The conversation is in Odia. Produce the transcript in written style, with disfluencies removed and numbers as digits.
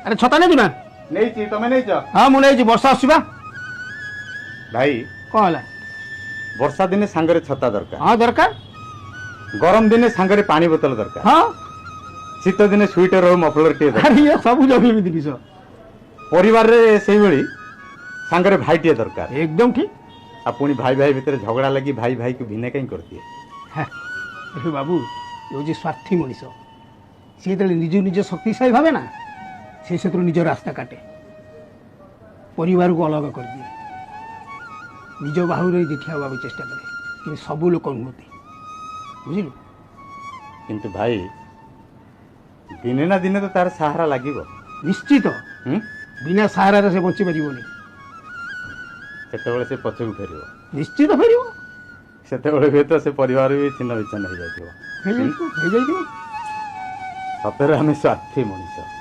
আরে ছতা নেই না নেইছি তুমি নেইছ হ্যাঁ মু নেইছি বর্ষা আসবা ভাই কଣ ହେଲା ବର୍ଷା ଦିନେ ସାଙ୍ଗରେ ଛତା ଦରକାର ହଁ ଦରକାର ଗରମ ଦିନେ ସାଙ୍ଗରେ ପାଣି ବୋତଲ ଦରକାର ହଁ ଶୀତ ଦିନେ ସୁଇଟର ହଉ ମଫଲର ଟିଏ ଦରକାର ଆରେ ଇଏ ସବୁ ଜଗି ଏମିତି ଜିନିଷ ପରିବାରରେ ସେଇଭଳି ସାଙ୍ଗରେ ଭାଇଟିଏ ଦରକାର ଏକଦମ ଠିକ ଆଉ ପୁଣି ଭାଇ ଭାଇ ଭିତରେ ଝଗଡ଼ା ଲାଗି ଭାଇ ଭାଇକୁ ଭିନେ କାହିଁ କରିଦିଏ ହେ ବାବୁ ଏ ହେଉଛି ସ୍ୱାର୍ଥୀ ମଣିଷ ସିଏ ଯେତେବେଳେ ନିଜକୁ ନିଜ ଶକ୍ତିଶାଳୀ ଭାବେ ନା ସେ ସେଥିରୁ ନିଜ ରାସ୍ତା କାଟେ ପରିବାରକୁ ଅଲଗା କରିଦିଏ ନିଜ ବାହୁରେ ଦେଖିବା ହେବାକୁ ଚେଷ୍ଟା କରେ କିନ୍ତୁ ସବୁ ଲୋକ ନୁହନ୍ତି ବୁଝିଲୁ କିନ୍ତୁ ଭାଇ ଦିନେ ନା ଦିନେ ତ ତାର ସାହାରା ଲାଗିବ ନିଶ୍ଚିତ ବିନା ସାହାରାରେ ସେ ବଞ୍ଚିପାରିବନି ସେତେବେଳେ ସେ ପଛକୁ ଫେରିବ ନିଶ୍ଚିତ ଫେରିବ ସେତେବେଳେ ହୁଏତ ସେ ପରିବାର ବି ଛିନ୍ନ ବିଚ୍ଛନ୍ନ ହେଇଯାଇଥିବ ହେଇଯାଇଥିବ ସତରେ ଆମେ ସ୍ୱାର୍ଥୀ ମଣିଷ